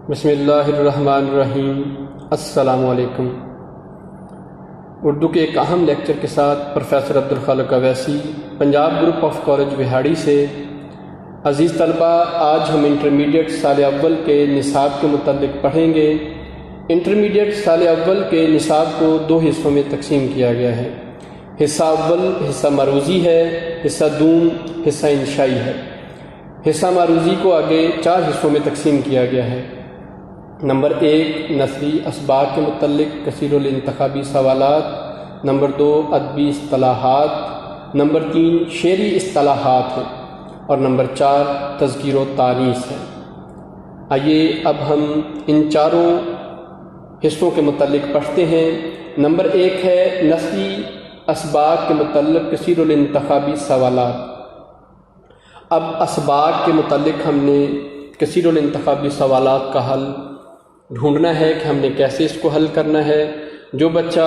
بسم اللہ الرحمن الرحیم۔ السلام علیکم۔ اردو کے ایک اہم لیکچر کے ساتھ professor Abdul Khaliq Owaisi, Punjab group of college Vehari سے۔ عزیز طلبہ، آج ہم انٹرمیڈیٹ سال اول کے نصاب کے متعلق پڑھیں گے۔ انٹرمیڈیٹ سال اول کے نصاب کو دو حصوں میں تقسیم کیا گیا ہے۔ حصہ اول حصہ مروزی ہے، حصہ دوم حصہ انشائی ہے۔ حصہ مروزی کو آگے 4 حصوں میں تقسیم کیا گیا ہے۔ نمبر 1 نثری اسباق کے متعلق کثیر الانتخابی سوالات، نمبر 2 ادبی اصطلاحات، نمبر 3 شعری اصطلاحات ہیں، اور نمبر 4 تذکیر و تانیث ہے۔ آئیے اب ہم ان چاروں حصوں کے متعلق پڑھتے ہیں۔ نمبر 1 ہے نثری اسباق کے متعلق کثیر الانتخابی سوالات۔ اب اسباق کے متعلق ہم نے کثیر الانتخابی سوالات کا حل ڈھونڈنا ہے کہ ہم نے کیسے اس کو حل کرنا ہے۔ جو بچہ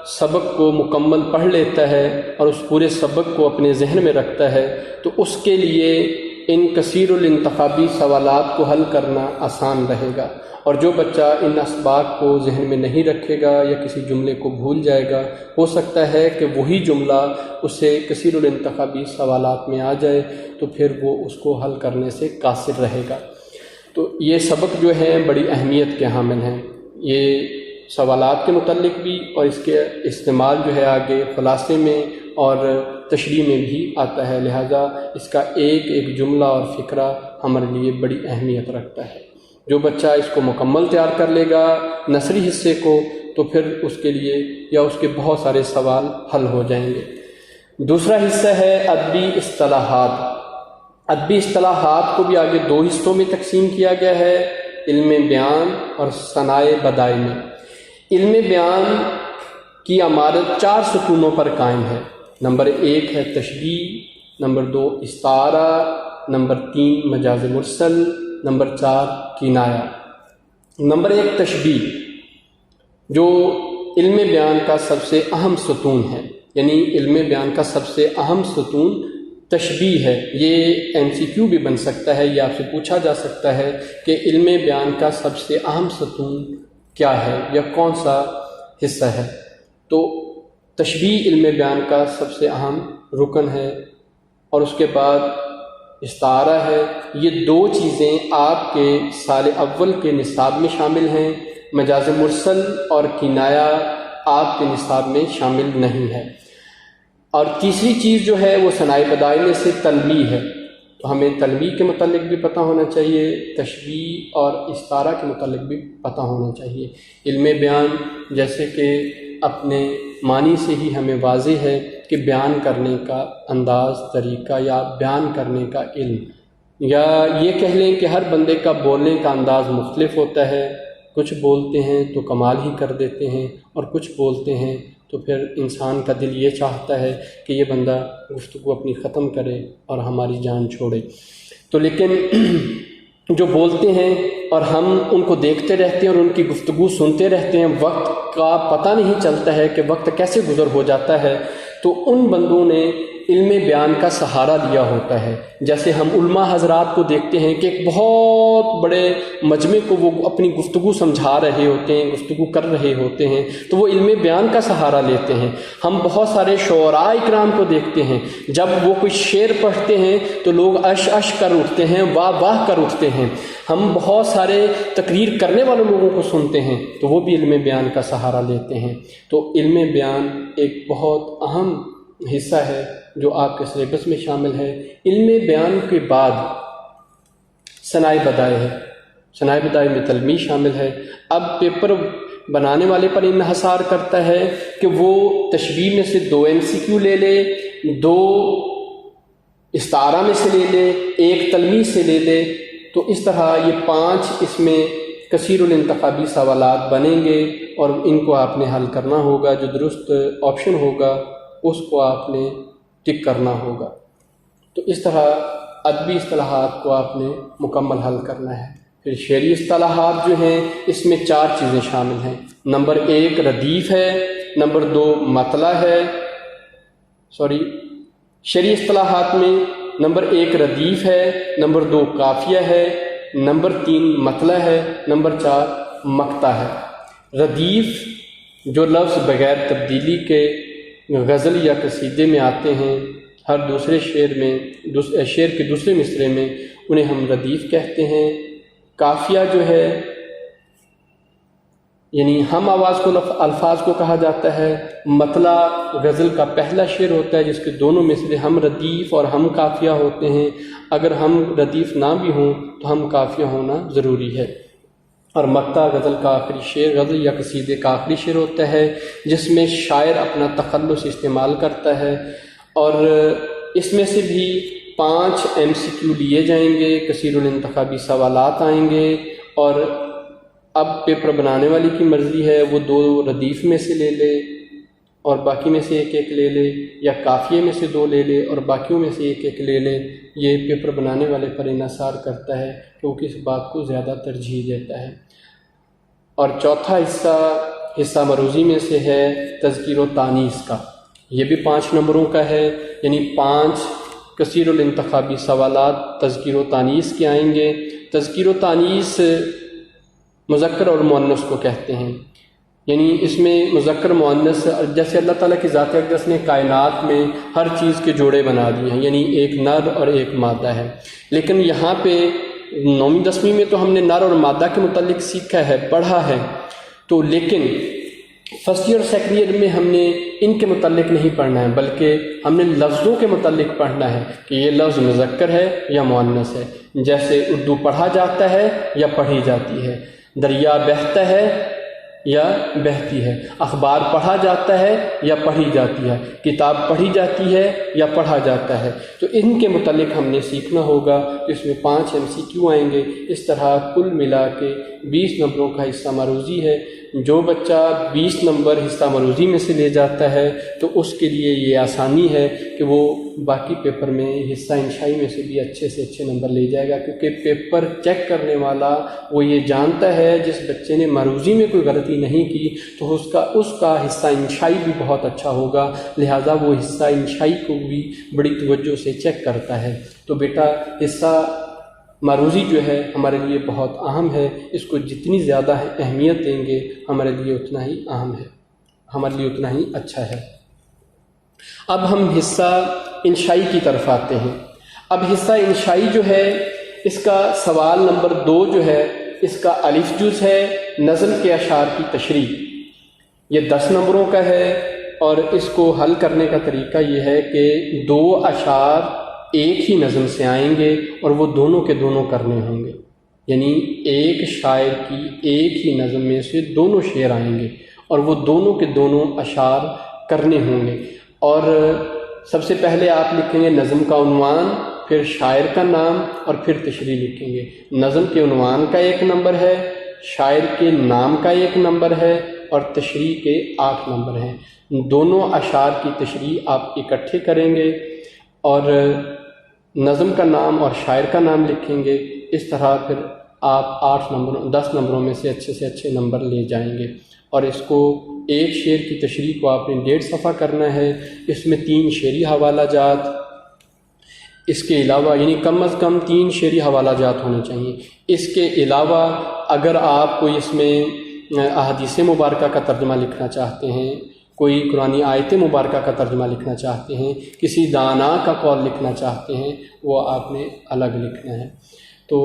سبق کو مکمل پڑھ لیتا ہے اور اس پورے سبق کو اپنے ذہن میں رکھتا ہے تو اس کے لیے ان کثیر الانتخابی سوالات کو حل کرنا آسان رہے گا، اور جو بچہ ان اسباق کو ذہن میں نہیں رکھے گا یا کسی جملے کو بھول جائے گا، ہو سکتا ہے کہ وہی جملہ اسے کثیر الانتخابی سوالات میں آ جائے تو پھر وہ اس کو حل کرنے سے قاصر رہے گا۔ تو یہ سبق جو ہے بڑی اہمیت کے حامل ہیں۔ یہ سوالات کے متعلق بھی، اور اس کے استعمال جو ہے آگے خلاصے میں اور تشریح میں بھی آتا ہے، لہذا اس کا ایک ایک جملہ اور فقرہ ہمارے لیے بڑی اہمیت رکھتا ہے۔ جو بچہ اس کو مکمل تیار کر لے گا نثری حصے کو، تو پھر اس کے لیے یا اس کے بہت سارے سوال حل ہو جائیں گے۔ دوسرا حصہ ہے ادبی اصطلاحات۔ ادبی اصطلاحات کو بھی آگے 2 حصوں میں تقسیم کیا گیا ہے، علم بیان اور صنائع بدائع میں۔ علم بیان کی عمارت 4 ستونوں پر قائم ہے۔ نمبر 1 ہے تشبیہ، نمبر 2 استعارہ، نمبر 3 مجاز مرسل، نمبر 4 کنایہ۔ نمبر 1 تشبیہ، جو علم بیان کا سب سے اہم ستون ہے، یعنی علم بیان کا سب سے اہم ستون تشبیہ ہے۔ یہ MCQ بھی بن سکتا ہے، یہ آپ سے پوچھا جا سکتا ہے کہ علم بیان کا سب سے اہم ستون کیا ہے یا کون سا حصہ ہے۔ تو تشبیہ علم بیان کا سب سے اہم رکن ہے، اور اس کے بعد استعارہ ہے۔ یہ 2 چیزیں آپ کے سال اول کے نصاب میں شامل ہیں۔ مجاز مرسل اور کنایہ آپ کے نصاب میں شامل نہیں ہے۔ اور تیسری چیز جو ہے وہ صنائع بدائع میں سے تنبیہ ہے، تو ہمیں تنبیہ کے متعلق بھی پتہ ہونا چاہیے، تشبیہ اور استعارہ کے متعلق بھی پتہ ہونا چاہیے۔ علم بیان جیسے کہ اپنے معنی سے ہی ہمیں واضح ہے کہ بیان کرنے کا انداز، طریقہ، یا بیان کرنے کا علم، یا یہ کہہ لیں کہ ہر بندے کا بولنے کا انداز مختلف ہوتا ہے۔ کچھ بولتے ہیں تو کمال ہی کر دیتے ہیں، اور کچھ بولتے ہیں تو پھر انسان کا دل یہ چاہتا ہے کہ یہ بندہ گفتگو اپنی ختم کرے اور ہماری جان چھوڑے۔ تو لیکن جو بولتے ہیں اور ہم ان کو دیکھتے رہتے ہیں اور ان کی گفتگو سنتے رہتے ہیں، وقت کا پتہ نہیں چلتا ہے کہ وقت کیسے گزر ہو جاتا ہے، تو ان بندوں نے علم بیان کا سہارا لیا ہوتا ہے۔ جیسے ہم علماء حضرات کو دیکھتے ہیں کہ ایک بہت بڑے مجمع کو وہ اپنی گفتگو سمجھا رہے ہوتے ہیں، گفتگو کر رہے ہوتے ہیں، تو وہ علم بیان کا سہارا لیتے ہیں۔ ہم بہت سارے شعراء اکرام کو دیکھتے ہیں، جب وہ کوئی شعر پڑھتے ہیں تو لوگ اش اش کر اٹھتے ہیں، واہ واہ کر اٹھتے ہیں۔ ہم بہت سارے تقریر کرنے والے لوگوں کو سنتے ہیں تو وہ بھی علم بیان کا سہارا لیتے ہیں۔ تو علم بیان ایک بہت اہم حصہ ہے جو آپ کے سلیبس میں شامل ہے۔ علم بیان کے بعد صنائع بدائع ہے، صنائع بدائع میں تلمیح شامل ہے۔ اب پیپر بنانے والے پر انحصار کرتا ہے کہ وہ تشبیہ میں سے 2 MCQ لے لے، 2 استعارہ میں سے لے لے، 1 تلمیح سے لے لے، تو اس طرح یہ 5 اس میں کثیر الانتخابی سوالات بنیں گے، اور ان کو آپ نے حل کرنا ہوگا۔ جو درست آپشن ہوگا اس کو آپ نے ٹک کرنا ہوگا۔ تو اس طرح ادبی اصطلاحات کو آپ نے مکمل حل کرنا ہے۔ پھر شعری اصطلاحات جو ہیں، اس میں 4 چیزیں شامل ہیں۔ نمبر 1 ردیف ہے، نمبر 2 مطلع ہے، شعری اصطلاحات میں نمبر 1 ردیف ہے، نمبر 2 قافیہ ہے، نمبر 3 مطلع ہے، نمبر 4 مقطع ہے۔ ردیف جو لفظ بغیر تبدیلی کے غزل یا قصیدے میں آتے ہیں، ہر دوسرے شعر کے دوسرے مصرعے میں انہیں ہم ردیف کہتے ہیں۔ قافیہ جو ہے یعنی ہم آواز کو الفاظ کو کہا جاتا ہے۔ مطلع غزل کا پہلا شعر ہوتا ہے جس کے دونوں مصرعے ہم ردیف اور ہم قافیہ ہوتے ہیں۔ اگر ہم ردیف نہ بھی ہوں تو ہم قافیہ ہونا ضروری ہے۔ اور مقطع غزل کا آخری شعر، غزل یا قصیدے کا آخری شعر ہوتا ہے جس میں شاعر اپنا تخلص استعمال کرتا ہے، اور اس میں سے بھی 5 MCQ لیے جائیں گے، کثیر الانتخابی سوالات آئیں گے، اور اب پیپر بنانے والی کی مرضی ہے وہ 2 ردیف میں سے لے لے اور باقی میں سے ایک لے لے، یا قافیے میں سے 2 لے لے اور باقیوں میں سے ایک لے لے۔ یہ پیپر بنانے والے پر انحصار کرتا ہے کہ وہ کس بات کو زیادہ ترجیح دیتا ہے۔ اور چوتھا حصہ مروزی میں سے ہے تذکیر و تانیث کا، یہ بھی 5 نمبروں کا ہے، یعنی 5 کثیر الانتخابی سوالات تذکیر و تانیث کے آئیں گے۔ تذکیر و تانیث مذکر اور مؤنث کو کہتے ہیں، یعنی اس میں مذکر مؤنث، جیسے اللہ تعالیٰ کی ذات اقدس نے کائنات میں ہر چیز کے جوڑے بنا دیے ہیں، یعنی ایک نر اور ایک مادہ ہے، لیکن یہاں پہ 9ویں 10ویں میں تو ہم نے نر اور مادہ کے متعلق سیکھا ہے، پڑھا ہے، تو لیکن فرسٹ ایئر اور سیکنڈ ایئر میں ہم نے ان کے متعلق نہیں پڑھنا ہے، بلکہ ہم نے لفظوں کے متعلق پڑھنا ہے کہ یہ لفظ مذکر ہے یا مؤنث ہے۔ جیسے اردو پڑھا جاتا ہے یا پڑھی جاتی ہے، دریا بہتا ہے یا بہتی ہے، اخبار پڑھا جاتا ہے یا پڑھی جاتی ہے، کتاب پڑھی جاتی ہے یا پڑھا جاتا ہے، تو ان کے متعلق ہم نے سیکھنا ہوگا۔ اس میں 5 MCQ آئیں گے۔ اس طرح کل ملا کے 20 نمبروں کا حصہ مروزی ہے۔ جو بچہ 20 نمبر حصہ مروزی میں سے لے جاتا ہے تو اس کے لیے یہ آسانی ہے کہ وہ باقی پیپر میں حصہ انشائی میں سے بھی اچھے سے اچھے نمبر لے جائے گا، کیونکہ پیپر چیک کرنے والا وہ یہ جانتا ہے جس بچے نے مروزی میں کوئی غلطی نہیں کی تو اس کا حصہ انشائی بھی بہت اچھا ہوگا، لہٰذا وہ حصہ انشائی کو بھی بڑی توجہ سے چیک کرتا ہے۔ تو بیٹا حصہ مروزی جو ہے ہمارے لیے بہت اہم ہے، اس کو جتنی زیادہ اہمیت دیں گے ہمارے لیے اتنا ہی اہم ہے، ہمارے لیے اتنا ہی اچھا ہے۔ اب ہم حصہ انشائی کی طرف آتے ہیں۔ اب حصہ انشائی جو ہے اس کا سوال نمبر 2 جو ہے اس کا الف جز ہے، نظم کے اشعار کی تشریح، یہ 10 نمبروں کا ہے، اور اس کو حل کرنے کا طریقہ یہ ہے کہ 2 اشعار ایک ہی نظم سے آئیں گے اور وہ دونوں کے دونوں کرنے ہوں گے، یعنی ایک شاعر کی ایک ہی نظم میں سے دونوں شعر آئیں گے اور وہ دونوں کے دونوں اشعار کرنے ہوں گے۔ اور سب سے پہلے آپ لکھیں گے نظم کا عنوان، پھر شاعر کا نام اور پھر تشریح لکھیں گے۔ نظم کے عنوان کا 1 نمبر ہے، شاعر کے نام کا 1 نمبر ہے اور تشریح کے 8 نمبر ہیں۔ دونوں اشعار کی تشریح آپ اکٹھے کریں گے اور نظم کا نام اور شاعر کا نام لکھیں گے۔ اس طرح پھر آپ 10 نمبروں میں سے اچھے نمبر لے جائیں گے۔ اور اس کو ایک شعر کی تشریح کو آپ نے 1.5 صفحہ کرنا ہے، اس میں 3 شعری حوالہ جات، اس کے علاوہ یعنی کم از کم 3 شعری حوالہ جات ہونے چاہیے۔ اس کے علاوہ اگر آپ کوئی اس میں احادیث مبارکہ کا ترجمہ لکھنا چاہتے ہیں، کوئی قرآن آیت مبارکہ کا ترجمہ لکھنا چاہتے ہیں، کسی دانا کا قول لکھنا چاہتے ہیں، وہ آپ نے الگ لکھنا ہے۔ تو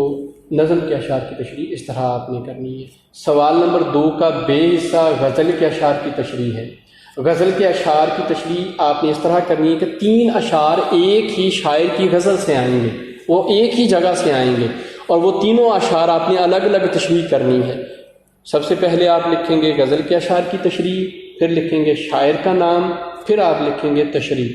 نظم کے اشعار کی تشریح اس طرح آپ نے کرنی ہے۔ سوال نمبر 2 کا بے حصہ غزل کے اشعار کی تشریح ہے۔ غزل کے اشعار کی تشریح آپ نے اس طرح کرنی ہے کہ 3 اشعار ایک ہی شاعر کی غزل سے آئیں گے، وہ ایک ہی جگہ سے آئیں گے اور وہ تینوں اشعار آپ نے الگ الگ تشریح کرنی ہے۔ سب سے پہلے آپ لکھیں گے غزل کے اشعار کی تشریح، پھر لکھیں گے شاعر کا نام، پھر آپ لکھیں گے تشریح۔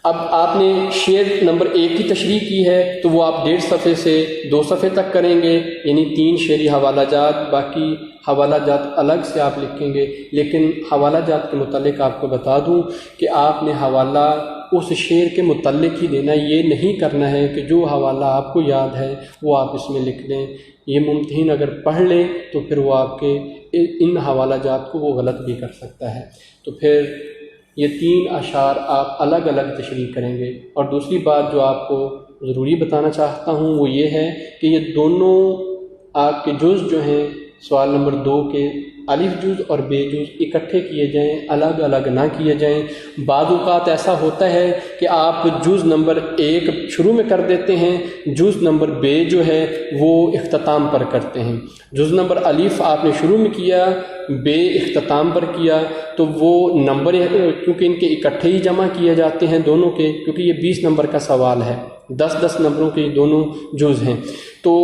اب آپ نے شعر نمبر 1 کی تشریح کی ہے تو وہ آپ 1.5 صفحے سے 2 صفحے تک کریں گے، یعنی 3 شعری حوالہ جات، باقی حوالہ جات الگ سے آپ لکھیں گے۔ لیکن حوالہ جات کے متعلق آپ کو بتا دوں کہ آپ نے حوالہ اس شعر کے متعلق ہی دینا، یہ نہیں کرنا ہے کہ جو حوالہ آپ کو یاد ہے وہ آپ اس میں لکھ دیں۔ یہ ممتحن اگر پڑھ لے تو پھر وہ آپ کے ان حوالہ جات کو وہ غلط بھی کر سکتا ہے۔ تو پھر یہ 3 اشعار آپ الگ الگ تشریح کریں گے۔ اور دوسری بات جو آپ کو ضروری بتانا چاہتا ہوں وہ یہ ہے کہ یہ دونوں آپ کے جز جو ہیں سوال نمبر 2 کے الف جز اور بے جز اکٹھے کیے جائیں، الگ الگ نہ کیے جائیں۔ بعض اوقات ایسا ہوتا ہے کہ آپ جز نمبر 1 شروع میں کر دیتے ہیں، جز نمبر بے جو ہے وہ اختتام پر کرتے ہیں۔ جز نمبر الف آپ نے شروع میں کیا، بے اختتام پر کیا، تو وہ نمبر کیونکہ ان کے اکٹھے ہی جمع کیے جاتے ہیں دونوں کے، کیونکہ یہ 20 نمبر کا سوال ہے، 10 نمبروں کے دونوں جز ہیں، تو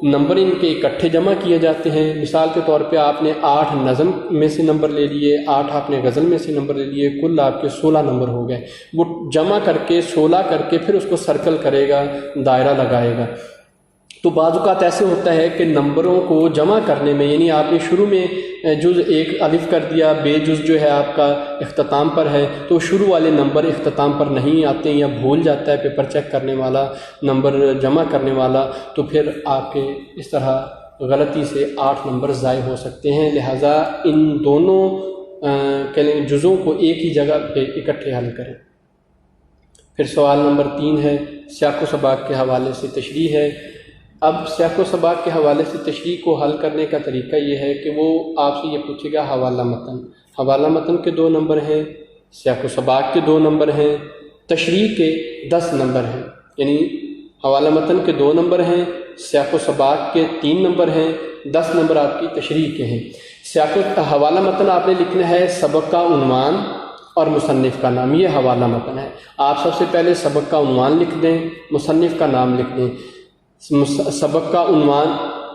نمبر ان کے اکٹھے جمع کیے جاتے ہیں۔ مثال کے طور پہ آپ نے 8 نظم میں سے نمبر لے لیے، 8 آپ نے غزل میں سے نمبر لے لیے، کل آپ کے 16 نمبر ہو گئے۔ وہ جمع کر کے 16 کر کے پھر اس کو سرکل کرے گا، دائرہ لگائے گا۔ تو بعض اوقات ایسے ہوتا ہے کہ نمبروں کو جمع کرنے میں، یعنی آپ نے شروع میں جز 1 الف کر دیا، بے جز جو ہے آپ کا اختتام پر ہے، تو شروع والے نمبر اختتام پر نہیں آتے یا بھول جاتا ہے پیپر چیک کرنے والا، نمبر جمع کرنے والا، تو پھر آپ کے اس طرح غلطی سے 8 نمبر ضائع ہو سکتے ہیں۔ لہٰذا ان دونوں جزوں کو ایک ہی جگہ پہ اکٹھے حل کریں۔ پھر سوال نمبر 3 ہے، سیاق و سباق کے حوالے سے تشریح ہے۔ اب سیاق و سباق کے حوالے سے تشریح کو حل کرنے کا طریقہ یہ ہے کہ وہ آپ سے یہ پوچھے گا حوالہ متن، حوالہ متن کے 2 نمبر ہیں، سیاق و سباق کے 2 نمبر ہیں، تشریح کے 10 نمبر ہیں، یعنی حوالہ متن کے 2 نمبر ہیں، سیاق و سباق کے 3 نمبر ہیں، 10 نمبر آپ کی تشریح کے ہیں۔ حوالہ متن آپ نے لکھنا ہے سبق کا عنوان اور مصنف کا نام، یہ حوالہ متن ہے۔ آپ سب سے پہلے سبق کا عنوان لکھ دیں، مصنف کا نام لکھ دیں۔ سبق کا عنوان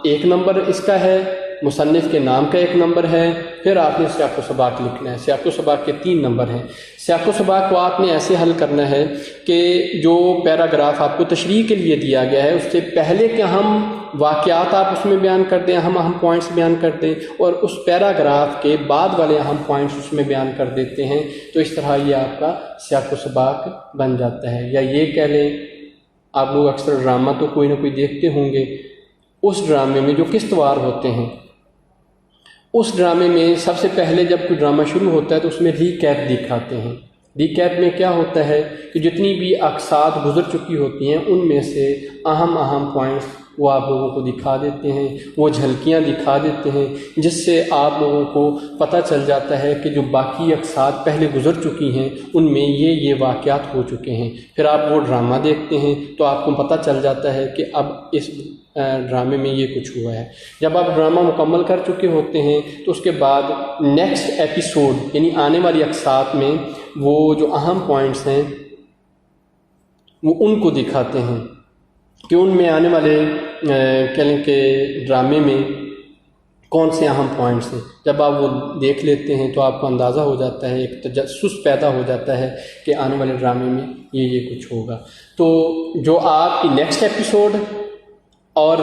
1 نمبر اس کا ہے، مصنف کے نام کا 1 نمبر ہے، پھر آپ نے سیاق و سباق لکھنا ہے۔ سیاق و سباق کے 3 نمبر ہیں۔ سیاق و سباق کو آپ نے ایسے حل کرنا ہے کہ جو پیراگراف آپ کو تشریح کے لیے دیا گیا ہے اس سے پہلے کے اہم واقعات آپ اس میں بیان کر دیں، اہم پوائنٹس بیان کر دیں، اور اس پیراگراف کے بعد والے اہم پوائنٹس اس میں بیان کر دیتے ہیں، تو اس طرح یہ آپ کا سیاق و سباق بن جاتا ہے۔ یا یہ کہہ لیں، آپ لوگ اکثر ڈرامہ تو کوئی نہ کوئی دیکھتے ہوں گے، اس ڈرامے میں جو قسط وار ہوتے ہیں، اس ڈرامے میں سب سے پہلے جب کوئی ڈرامہ شروع ہوتا ہے تو اس میں ریکیپ دکھاتے ہیں۔ ریکیپ میں کیا ہوتا ہے کہ جتنی بھی اقساط گزر چکی ہوتی ہیں ان میں سے اہم پوائنٹس وہ آپ لوگوں کو دکھا دیتے ہیں، وہ جھلکیاں دکھا دیتے ہیں، جس سے آپ لوگوں کو پتہ چل جاتا ہے کہ جو باقی اقساط پہلے گزر چکی ہیں ان میں یہ واقعات ہو چکے ہیں۔ پھر آپ وہ ڈرامہ دیکھتے ہیں تو آپ کو پتہ چل جاتا ہے کہ اب اس ڈرامے میں یہ کچھ ہوا ہے۔ جب آپ ڈرامہ مکمل کر چکے ہوتے ہیں تو اس کے بعد نیکسٹ ایپیسوڈ یعنی آنے والی اقساط میں وہ جو اہم پوائنٹس ہیں وہ ان کو دکھاتے ہیں کہ ان میں آنے والے کہہ لیں کہ ڈرامے میں کون سے اہم پوائنٹس ہیں۔ جب آپ وہ دیکھ لیتے ہیں تو آپ کو اندازہ ہو جاتا ہے، ایک تجسس پیدا ہو جاتا ہے کہ آنے والے ڈرامے میں یہ کچھ ہوگا۔ تو جو آپ کی نیکسٹ ایپیسوڈ اور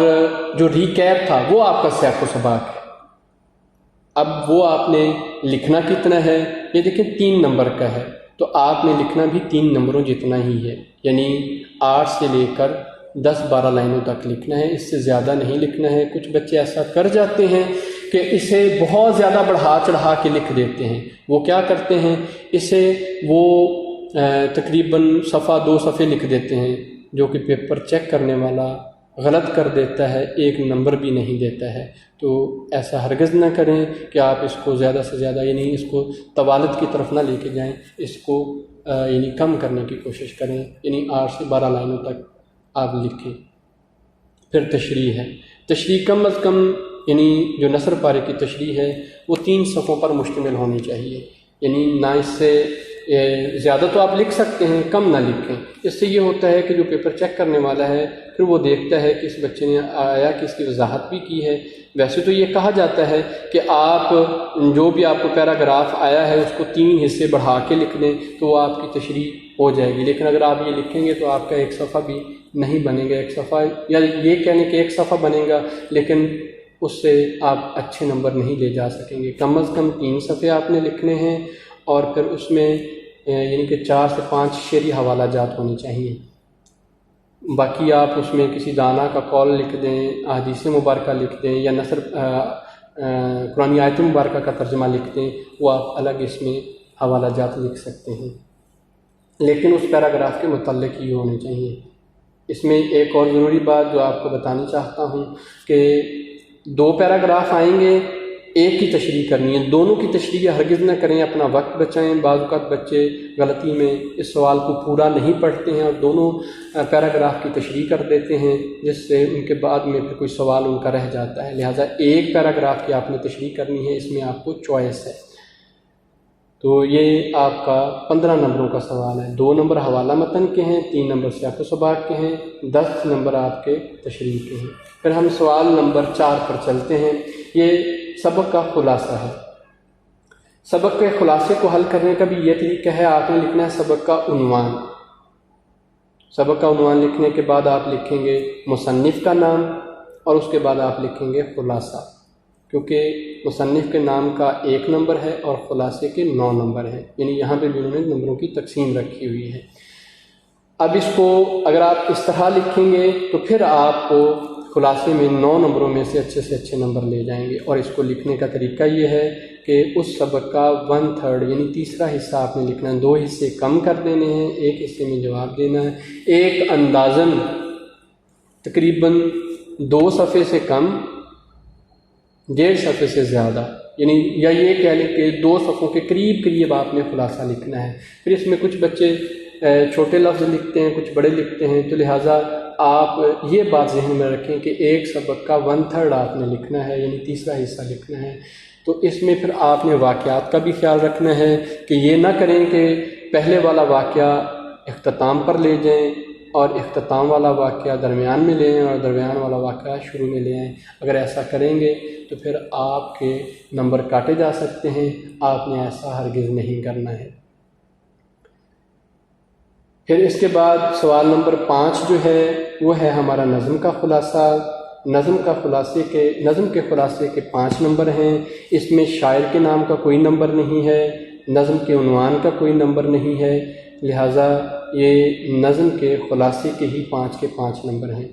جو ریکیپ تھا وہ آپ کا سیاق و سباق ہے۔ اب وہ آپ نے لکھنا کتنا ہے، یہ دیکھیں 3 نمبر کا ہے، تو آپ نے لکھنا بھی 3 نمبروں جتنا ہی ہے، یعنی 8 سے لے کر 10-12 لائنوں تک لکھنا ہے، اس سے زیادہ نہیں لکھنا ہے۔ کچھ بچے ایسا کر جاتے ہیں کہ اسے بہت زیادہ بڑھا چڑھا کے لکھ دیتے ہیں۔ وہ کیا کرتے ہیں، اسے وہ تقریباً صفحہ 2 صفحے لکھ دیتے ہیں، جو کہ پیپر چیک کرنے والا غلط کر دیتا ہے، 1 نمبر بھی نہیں دیتا ہے۔ تو ایسا ہرگز نہ کریں کہ آپ اس کو زیادہ سے زیادہ یعنی اس کو طوالت کی طرف نہ لے کے جائیں، اس کو یعنی کم کرنے کی کوشش کریں، یعنی 8 سے 12 لائنوں تک آپ لکھیں۔ پھر تشریح ہے، تشریح کم از کم یعنی جو نثر پارے کی تشریح ہے وہ 3 صفحوں پر مشتمل ہونی چاہیے، یعنی نہ اس سے زیادہ تو آپ لکھ سکتے ہیں، کم نہ لکھیں۔ اس سے یہ ہوتا ہے کہ جو پیپر چیک کرنے والا ہے پھر وہ دیکھتا ہے کہ اس بچے نے آیا کہ اس کی وضاحت بھی کی ہے۔ ویسے تو یہ کہا جاتا ہے کہ آپ جو بھی آپ کو پیراگراف آیا ہے اس کو 3 حصے بڑھا کے لکھ دیں تو وہ آپ کی تشریح ہو جائے گی، لیکن اگر آپ یہ لکھیں گے تو آپ کا 1 صفحہ بھی نہیں بنے گا، 1 صفحہ یا یہ کہنے کہ 1 صفحہ بنے گا لیکن اس سے آپ اچھے نمبر نہیں لے جا سکیں گے۔ کم از کم 3 صفحے آپ نے لکھنے ہیں، اور پھر اس میں یعنی کہ 4 سے 5 شعری حوالہ جات ہونے چاہیے۔ باقی آپ اس میں کسی دانا کا قول لکھ دیں، احادیث مبارکہ لکھ دیں، یا نثر قرآن آیت مبارکہ کا ترجمہ لکھ دیں، وہ آپ الگ اس میں حوالہ جات لکھ سکتے ہیں، لیکن اس پیراگراف کے متعلق ہی ہونے چاہیے۔ اس میں ایک اور ضروری بات جو آپ کو بتانی چاہتا ہوں کہ 2 پیراگراف آئیں گے، ایک کی تشریح کرنی ہے، دونوں کی تشریح ہرگز نہ کریں، اپنا وقت بچائیں۔ بعض اوقات بچے غلطی میں اس سوال کو پورا نہیں پڑھتے ہیں اور دونوں پیراگراف کی تشریح کر دیتے ہیں، جس سے ان کے بعد میں پھر کوئی سوال ان کا رہ جاتا ہے۔ لہٰذا ایک پیراگراف کی آپ نے تشریح کرنی ہے، اس میں آپ کو چوائس ہے۔ تو یہ آپ کا 15 نمبروں کا سوال ہے۔ 2 نمبر حوالہ متن کے ہیں، 3 نمبر سیاق و سباق کے ہیں، 10 نمبر آپ کے تشریح کے ہیں۔ پھر ہم سوال نمبر 4 پر چلتے ہیں۔ یہ سبق کا خلاصہ ہے۔ سبق کے خلاصے کو حل کرنے کا بھی یہ طریقہ ہے، آپ نے لکھنا ہے سبق کا عنوان۔ سبق کا عنوان لکھنے کے بعد آپ لکھیں گے مصنف کا نام اور اس کے بعد آپ لکھیں گے خلاصہ، کیونکہ مصنف کے نام کا 1 نمبر ہے اور خلاصے کے 9 نمبر ہیں، یعنی یہاں پہ بھی انہوں نے نمبروں کی تقسیم رکھی ہوئی ہے۔ اب اس کو اگر آپ اس طرح لکھیں گے تو پھر آپ کو خلاصے میں 9 نمبروں میں سے اچھے نمبر لے جائیں گے۔ اور اس کو لکھنے کا طریقہ یہ ہے کہ اس سبق کا 1/3 یعنی تیسرا حصہ آپ نے لکھنا ہے، 2 حصے کم کر دینے ہیں، 1 حصے میں جواب دینا ہے، ایک اندازاً تقریباً 2 صفحے سے کم، 1.5 صفحے سے زیادہ، یعنی یا یہ کہہ لیں کہ 2 صفحوں کے قریب آپ نے خلاصہ لکھنا ہے۔ پھر اس میں کچھ بچے چھوٹے لفظ لکھتے ہیں، کچھ بڑے لکھتے ہیں، تو لہٰذا آپ یہ بات ذہن میں رکھیں کہ ایک سبق کا 1/3 آپ نے لکھنا ہے، یعنی تیسرا حصہ لکھنا ہے۔ تو اس میں پھر آپ نے واقعات کا بھی خیال رکھنا ہے کہ یہ نہ کریں کہ پہلے والا واقعہ اختتام پر لے جائیں اور اختتام والا واقعہ درمیان میں لے آئیں اور درمیان والا واقعہ شروع میں لے آئیں۔ اگر ایسا کریں گے تو پھر آپ کے نمبر کاٹے جا سکتے ہیں، آپ نے ایسا ہرگز نہیں کرنا ہے۔ پھر اس کے بعد سوال نمبر 5 جو ہے وہ ہے ہمارا نظم کا خلاصہ۔ نظم کے خلاصے کے 5 نمبر ہیں۔ اس میں شاعر کے نام کا کوئی نمبر نہیں ہے، نظم کے عنوان کا کوئی نمبر نہیں ہے، لہٰذا یہ نظم کے خلاصے کے ہی 5 کے 5 نمبر ہیں۔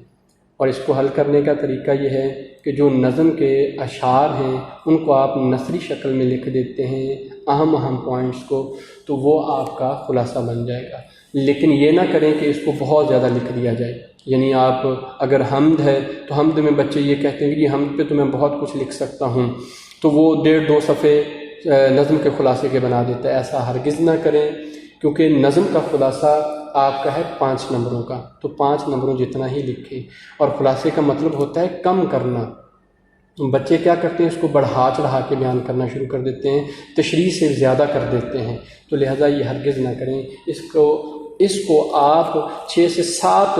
اور اس کو حل کرنے کا طریقہ یہ ہے کہ جو نظم کے اشعار ہیں ان کو آپ نثری شکل میں لکھ دیتے ہیں، اہم پوائنٹس کو، تو وہ آپ کا خلاصہ بن جائے گا۔ لیکن یہ نہ کریں کہ اس کو بہت زیادہ لکھ دیا جائے، یعنی آپ اگر حمد ہے تو حمد میں بچے یہ کہتے ہیں کہ یہ حمد پہ تو میں بہت کچھ لکھ سکتا ہوں، تو وہ 1.5-2 صفحے نظم کے خلاصے کے بنا دیتا ہے۔ ایسا ہرگز نہ کریں، کیونکہ نظم کا خلاصہ آپ کا ہے 5 نمبروں کا، تو 5 نمبروں جتنا ہی لکھیں۔ اور خلاصے کا مطلب ہوتا ہے کم کرنا۔ بچے کیا کرتے ہیں، اس کو بڑھا چڑھا کے بیان کرنا شروع کر دیتے ہیں، تشریح سے زیادہ کر دیتے ہیں، تو لہٰذا یہ ہرگز نہ کریں۔ اس کو آپ 6 سے 7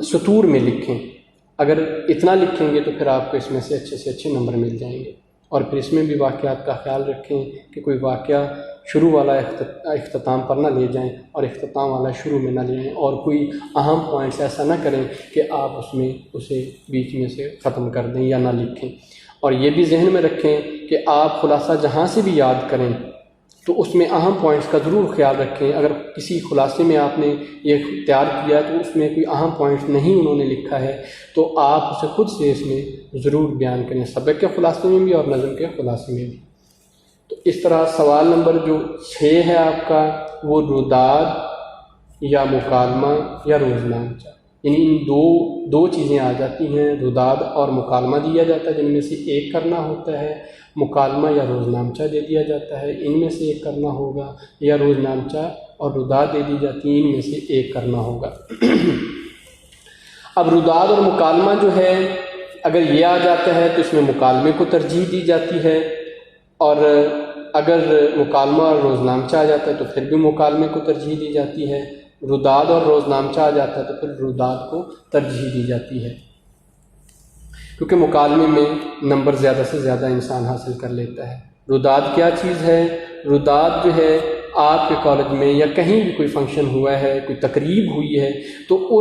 سطور میں لکھیں۔ اگر اتنا لکھیں گے تو پھر آپ کو اس میں سے اچھے نمبر مل جائیں گے۔ اور پھر اس میں بھی واقعات کا خیال رکھیں کہ کوئی واقعہ شروع والا اختتام پر نہ لے جائیں اور اختتام والا شروع میں نہ لے جائیں، اور کوئی اہم پوائنٹس ایسا نہ کریں کہ آپ اسے بیچ میں سے ختم کر دیں یا نہ لکھیں۔ اور یہ بھی ذہن میں رکھیں کہ آپ خلاصہ جہاں سے بھی یاد کریں تو اس میں اہم پوائنٹس کا ضرور خیال رکھیں۔ اگر کسی خلاصے میں آپ نے یہ تیار کیا تو اس میں کوئی اہم پوائنٹس نہیں انہوں نے لکھا ہے تو آپ اسے خود سے اس میں ضرور بیان کریں، سبق کے خلاصے میں بھی اور نظم کے خلاصے میں بھی۔ تو اس طرح سوال نمبر جو 6 ہے آپ کا، وہ روداد یا مکالمہ یا روزنامچہ، یعنی ان دو چیزیں آ جاتی ہیں، روداد اور مکالمہ دیا جاتا ہے جن میں سے ایک کرنا ہوتا ہے، مکالمہ یا روزنامچہ دے دیا جاتا ہے، ان میں سے ایک کرنا ہوگا، یا روزنامچہ اور روداد دے دی جاتی ہیں، ان میں سے ایک کرنا ہوگا۔ اب روداد اور مکالمہ جو ہے اگر یہ آ جاتا ہے تو اس میں مکالمے کو ترجیح دی جاتی ہے، اور اگر مکالمہ اور روزنامچہ آ جاتا ہے تو پھر بھی مکالمے کو ترجیح دی جاتی ہے، روداد اور روزنامچہ آ جاتا ہے تو پھر روداد کو ترجیح دی جاتی ہے، کیونکہ مکالمے میں نمبر زیادہ سے زیادہ انسان حاصل کر لیتا ہے۔ روداد کیا چیز ہے؟ روداد جو ہے آپ کے کالج میں یا کہیں بھی کوئی فنکشن ہوا ہے، کوئی تقریب ہوئی ہے، تو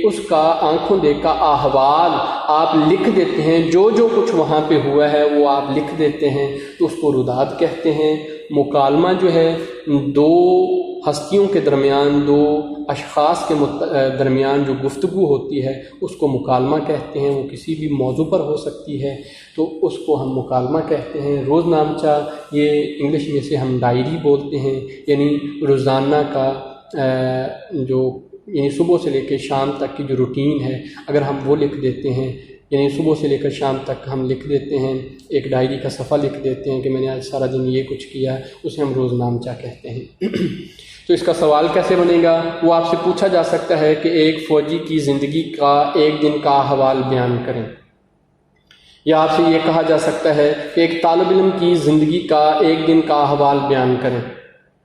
اس کا آنکھوں دیکھا احوال آپ لکھ دیتے ہیں، جو کچھ وہاں پہ ہوا ہے وہ آپ لکھ دیتے ہیں، تو اس کو روداد کہتے ہیں۔ مکالمہ جو ہے 2 ہستیوں کے درمیان، 2 اشخاص کے درمیان جو گفتگو ہوتی ہے اس کو مکالمہ کہتے ہیں، وہ کسی بھی موضوع پر ہو سکتی ہے، تو اس کو ہم مکالمہ کہتے ہیں۔ روزنامچہ یہ انگلش میں سے ہم ڈائری بولتے ہیں، یعنی روزانہ کا جو یعنی صبح سے لے کے شام تک کی جو روٹین ہے اگر ہم وہ لکھ دیتے ہیں، یعنی صبح سے لے کر شام تک ہم لکھ دیتے ہیں، ایک ڈائری کا صفحہ لکھ دیتے ہیں کہ میں نے آج سارا دن یہ کچھ کیا، اسے ہم روز نامچہ کہتے ہیں۔ تو اس کا سوال کیسے بنے گا؟ وہ آپ سے پوچھا جا سکتا ہے کہ ایک فوجی کی زندگی کا ایک دن کا احوال بیان کریں، یا آپ سے یہ کہا جا سکتا ہے کہ ایک طالب علم کی زندگی کا ایک دن کا احوال بیان کریں۔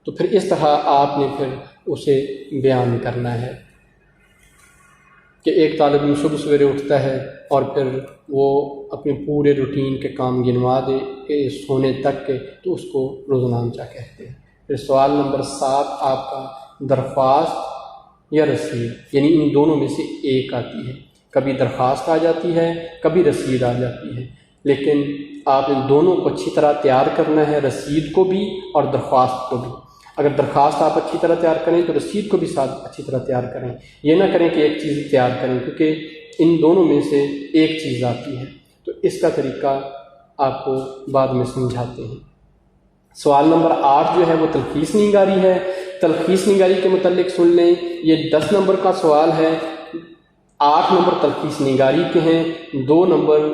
تو پھر اس طرح آپ نے پھر اسے بیان کرنا ہے کہ ایک طالب علم صبح سویرے اٹھتا ہے اور پھر وہ اپنے پورے روٹین کے کام گنوا دے کہ سونے تک کے، تو اس کو روزنامچہ کہتے ہیں۔ پھر سوال نمبر 7 آپ کا درخواست یا رسید، یعنی ان دونوں میں سے ایک آتی ہے۔ کبھی درخواست آ جاتی ہے، کبھی رسید آ جاتی ہے، لیکن آپ ان دونوں کو اچھی طرح تیار کرنا ہے، رسید کو بھی اور درخواست کو بھی۔ اگر درخواست آپ اچھی طرح تیار کریں تو رسید کو بھی ساتھ اچھی طرح تیار کریں، یہ نہ کریں کہ ایک چیز تیار کریں، کیونکہ ان دونوں میں سے ایک چیز آتی ہے۔ تو اس کا طریقہ آپ کو بعد میں سمجھاتے ہیں۔ سوال نمبر 8 جو ہے وہ تلخیص نگاری ہے۔ تلخیص نگاری کے متعلق سن لیں، یہ 10 نمبر کا سوال ہے، 8 نمبر تلخیص نگاری کے ہیں، 2 نمبر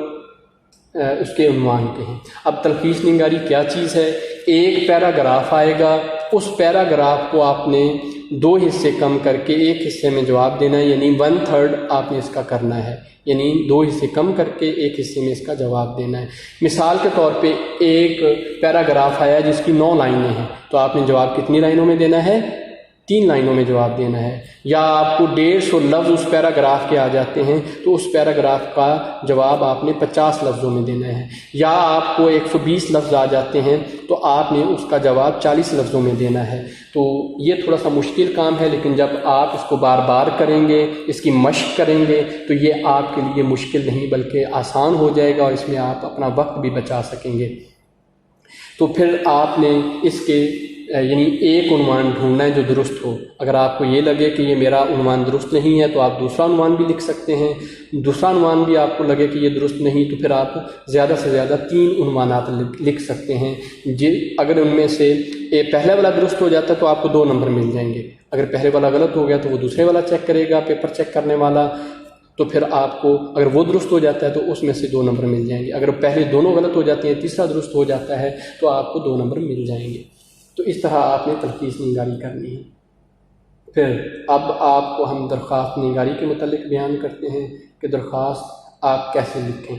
اس کے عنوان کے ہیں۔ اب تلخیص نگاری کیا چیز ہے؟ ایک پیراگراف آئے گا، اس پیراگراف کو آپ نے 2 حصے کم کر کے ایک حصے میں جواب دینا ہے، یعنی 1/3 آپ نے اس کا کرنا ہے، یعنی 2 حصے کم کر کے ایک حصے میں اس کا جواب دینا ہے۔ مثال کے طور پہ ایک پیراگراف آیا جس کی 9 لائنیں ہیں، تو آپ نے جواب کتنی لائنوں میں دینا ہے؟ 3 لائنوں میں جواب دینا ہے۔ یا آپ کو 150 لفظ اس پیراگراف کے آ جاتے ہیں تو اس پیراگراف کا جواب آپ نے 50 لفظوں میں دینا ہے۔ یا آپ کو 120 لفظ آ جاتے ہیں تو آپ نے اس کا جواب 40 لفظوں میں دینا ہے۔ تو یہ تھوڑا سا مشکل کام ہے، لیکن جب آپ اس کو بار بار کریں گے، اس کی مشق کریں گے، تو یہ آپ کے لیے مشکل نہیں بلکہ آسان ہو جائے گا، اور اس میں آپ اپنا وقت بھی بچا سکیں گے۔ تو پھر آپ نے اس کے یعنی ایک عنوان ڈھونڈنا ہے جو درست ہو۔ اگر آپ کو یہ لگے کہ یہ میرا عنوان درست نہیں ہے تو آپ دوسرا عنوان بھی لکھ سکتے ہیں، دوسرا عنوان بھی آپ کو لگے کہ یہ درست نہیں تو پھر آپ زیادہ سے زیادہ 3 عنوانات لکھ سکتے ہیں۔ اگر ان میں سے پہلا والا درست ہو جاتا ہے تو آپ کو 2 نمبر مل جائیں گے، اگر پہلے والا غلط ہو گیا تو وہ دوسرے والا چیک کرے گا پیپر چیک کرنے والا، تو پھر آپ کو اگر وہ درست ہو جاتا ہے تو اس میں سے 2 نمبر مل جائیں گے۔ اگر پہلے دونوں غلط ہو جاتے ہیں، تیسرا درست ہو جاتا ہے تو آپ کو 2 نمبر مل جائیں گے۔ تو اس طرح آپ نے تلخیص نگاری کرنی ہے۔ پھر اب آپ کو ہم درخواست نگاری کے متعلق بیان کرتے ہیں کہ درخواست آپ کیسے لکھیں۔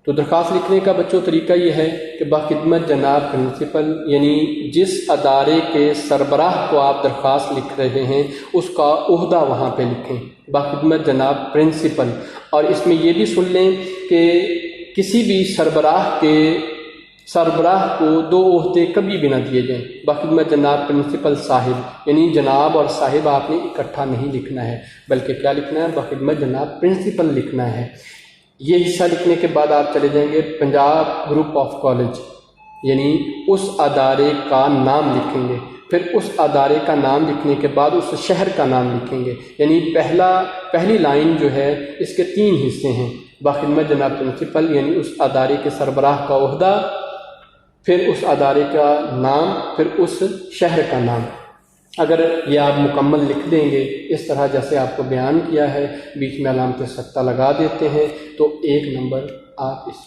تو درخواست لکھنے کا بچوں طریقہ یہ ہے کہ باخدمت جناب پرنسپل، یعنی جس ادارے کے سربراہ کو آپ درخواست لکھ رہے ہیں اس کا عہدہ وہاں پہ لکھیں، باخدمت جناب پرنسپل۔ اور اس میں یہ بھی سن لیں کہ کسی بھی سربراہ کو 2 عہدے کبھی بھی نہ دیے جائیں۔ باخدمت جناب پرنسپل صاحب، یعنی جناب اور صاحب آپ نے اکٹھا نہیں لکھنا ہے، بلکہ کیا لکھنا ہے؟ باخدمت جناب پرنسپل لکھنا ہے۔ یہ حصہ لکھنے کے بعد آپ چلے جائیں گے پنجاب گروپ آف کالج، یعنی اس ادارے کا نام لکھیں گے۔ پھر اس ادارے کا نام لکھنے کے بعد اس شہر کا نام لکھیں گے، یعنی پہلی لائن جو ہے اس کے 3 حصے ہیں، باخدمت جناب پرنسپل یعنی اس ادارے کے سربراہ کا عہدہ، پھر اس ادارے کا نام، پھر اس شہر کا نام۔ اگر یہ آپ مکمل لکھ دیں گے اس طرح جیسے آپ کو بیان کیا ہے، بیچ میں علامت سکتہ لگا دیتے ہیں، تو 1 نمبر آپ اس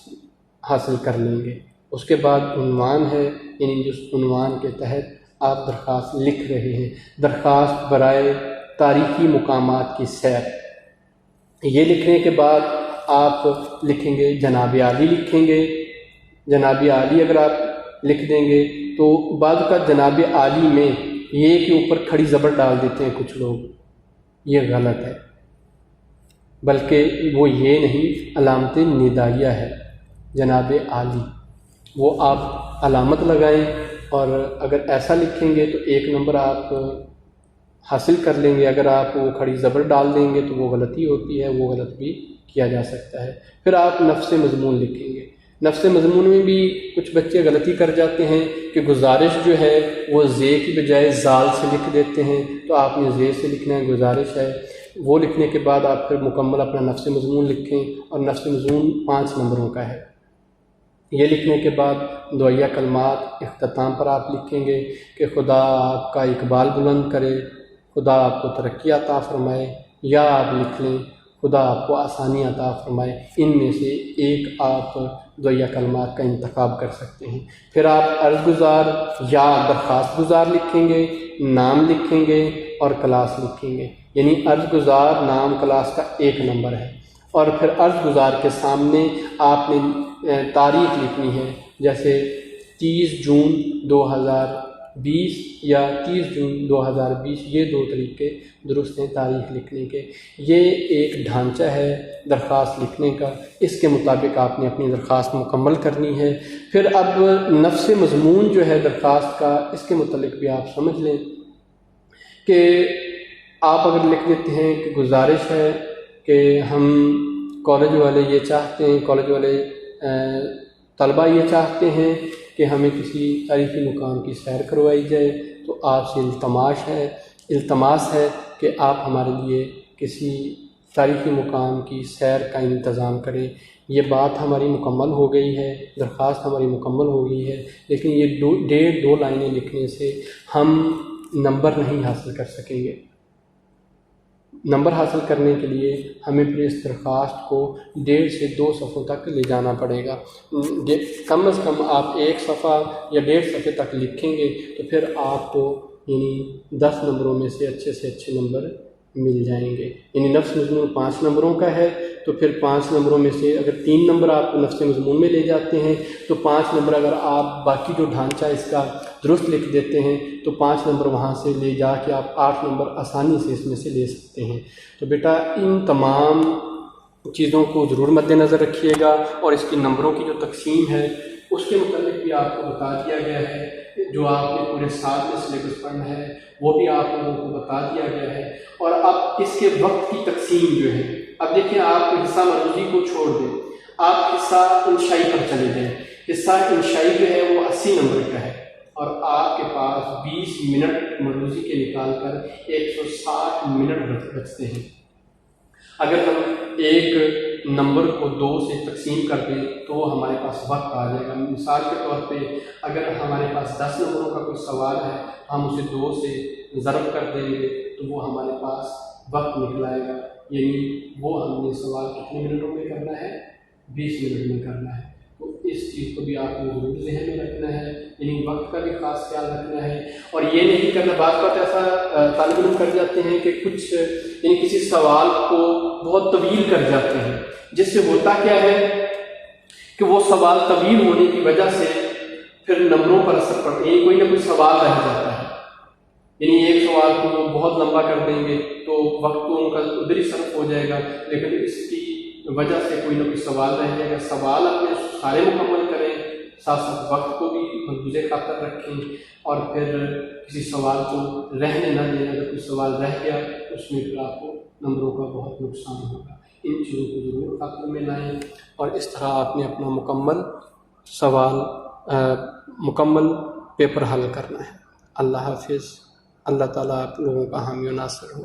حاصل کر لیں گے۔ اس کے بعد عنوان ہے، یعنی جس عنوان کے تحت آپ درخواست لکھ رہے ہیں، درخواست برائے تاریخی مقامات کی سیر۔ یہ لکھنے کے بعد آپ لکھیں گے جناب عالی، لکھیں گے جناب عالی۔ اگر آپ لکھ دیں گے تو بعض کا جناب عالی میں یہ کے اوپر کھڑی زبر ڈال دیتے ہیں کچھ لوگ، یہ غلط ہے، بلکہ وہ یہ نہیں، علامت ندائیہ ہے جناب عالی، وہ آپ علامت لگائیں، اور اگر ایسا لکھیں گے تو 1 نمبر آپ حاصل کر لیں گے۔ اگر آپ وہ کھڑی زبر ڈال دیں گے تو وہ غلطی ہوتی ہے، وہ غلط بھی کیا جا سکتا ہے۔ پھر آپ نفس مضمون لکھیں گے۔ نفس مضمون میں بھی کچھ بچے غلطی کر جاتے ہیں کہ گزارش جو ہے وہ زے کی بجائے زال سے لکھ دیتے ہیں، تو آپ نے زے سے لکھنا ہے، گزارش ہے۔ وہ لکھنے کے بعد آپ پھر مکمل اپنا نفس مضمون لکھیں، اور نفس مضمون 5 نمبروں کا ہے۔ یہ لکھنے کے بعد دعائیہ کلمات اختتام پر آپ لکھیں گے کہ خدا آپ کا اقبال بلند کرے، خدا آپ کو ترقی عطا فرمائے، یا آپ لکھ لیں خدا آپ کو آسانی عطا فرمائے۔ ان میں سے ایک آپ دعائیہ کلمات کا انتخاب کر سکتے ہیں۔ پھر آپ عرض گزار یا درخواست گزار لکھیں گے، نام لکھیں گے اور کلاس لکھیں گے، یعنی عرض گزار نام کلاس کا ایک نمبر ہے، اور پھر عرض گزار کے سامنے آپ نے تاریخ لکھنی ہے، جیسے 30 جون 2020 یا 30 جون 2020، یہ دو طریقے درست ہیں تاریخ لکھنے کے۔ یہ ایک ڈھانچہ ہے درخواست لکھنے کا، اس کے مطابق آپ نے اپنی درخواست مکمل کرنی ہے۔ پھر اب نفس مضمون جو ہے درخواست کا، اس کے متعلق بھی آپ سمجھ لیں کہ آپ اگر لکھ دیتے ہیں کہ گزارش ہے کہ ہم کالج والے یہ چاہتے ہیں، کالج والے طلبہ یہ چاہتے ہیں کہ ہمیں کسی تاریخی مقام کی سیر کروائی جائے، تو آپ سے التماس ہے کہ آپ ہمارے لیے کسی تاریخی مقام کی سیر کا انتظام کریں۔ یہ بات ہماری مکمل ہو گئی ہے، درخواست ہماری مکمل ہو گئی ہے، لیکن یہ 1.5-2 لائنیں لکھنے سے ہم نمبر نہیں حاصل کر سکیں گے۔ نمبر حاصل کرنے کے لیے ہمیں پھر اس درخواست کو 1.5 سے 2 صفحوں تک لے جانا پڑے گا۔ کم از کم آپ 1 صفحہ یا 1.5 صفحے تک لکھیں گے تو پھر آپ کو یعنی 10 نمبروں میں سے اچھے نمبر مل جائیں گے۔ یعنی نفس مضمون 5 نمبروں کا ہے تو پھر 5 نمبروں میں سے اگر 3 نمبر آپ نفس مضمون میں لے جاتے ہیں تو 5 نمبر اگر آپ باقی جو ڈھانچہ اس کا درست لکھ دیتے ہیں تو 5 نمبر وہاں سے لے جا کے آپ 8 نمبر آسانی سے اس میں سے لے سکتے ہیں۔ تو بیٹا ان تمام چیزوں کو ضرور مد نظر رکھیے گا، اور اس کی نمبروں کی جو تقسیم ہے اس کے متعلق بھی آپ کو بتا دیا گیا ہے۔ جو آپ نے پورے سال میں سلیبس پڑھنا ہے وہ بھی آپ لوگوں کو بتا دیا گیا ہے۔ اور اب اس کے وقت کی تقسیم جو ہے، اب دیکھیں آپ حصہ مرضی کو چھوڑ دیں، آپ حصہ انشائی پر چلے جائیں۔ حصہ انشائی جو ہے وہ 80 نمبر کا ہے، اور آپ کے پاس 20 منٹ مرضی کے نکال کر 160 منٹ بچتے ہیں۔ اگر ہم ایک نمبر کو 2 سے تقسیم کر دیں تو ہمارے پاس وقت آ جائے گا۔ مثال کے طور پہ اگر ہمارے پاس 10 نمبروں کا کوئی سوال ہے، ہم اسے 2 سے ضرب کر دیں گے تو وہ ہمارے پاس وقت نکل آئے گا، یعنی وہ ہم نے سوال کتنے منٹوں میں کرنا ہے، 20 منٹ میں کرنا ہے۔ تو اس چیز کو بھی آپ کو ضرور ذہن میں رکھنا ہے، یعنی وقت کا بھی خاص خیال رکھنا ہے، اور یہ نہیں کرنا۔ بعض بات ایسا طالب علم کر جاتے ہیں کہ کچھ یعنی کسی سوال کو بہت طویل کر جاتے ہیں، جس سے ہوتا کیا ہے کہ وہ سوال طویل ہونے کی وجہ سے پھر نمبروں پر اثر پڑتا ہے، یعنی کوئی نہ کوئی سوال رہ جاتا ہے۔ یعنی ایک سوال کو وہ بہت لمبا کر دیں گے تو وقت تو ان کا ادھر ہی صرف ہو جائے گا، لیکن اس کی وجہ سے کوئی نہ کوئی سوال رہ جائے گا۔ سوال اپنے سارے مکمل کریں، ساتھ ساتھ وقت کو بھی محفوظ خاطر رکھیں، اور پھر کسی سوال کو رہنے نہ دیں۔ اگر کوئی سوال رہ گیا اس میں پھر آپ کو نمبروں کا بہت نقصان ہوگا۔ ان چیزوں کو ضرور خاطر میں لائیں، اور اس طرح آپ نے اپنا مکمل پیپر حل کرنا ہے۔ اللہ حافظ۔ اللہ تعالیٰ آپ لوگوں کا حامی و ناصر ہو۔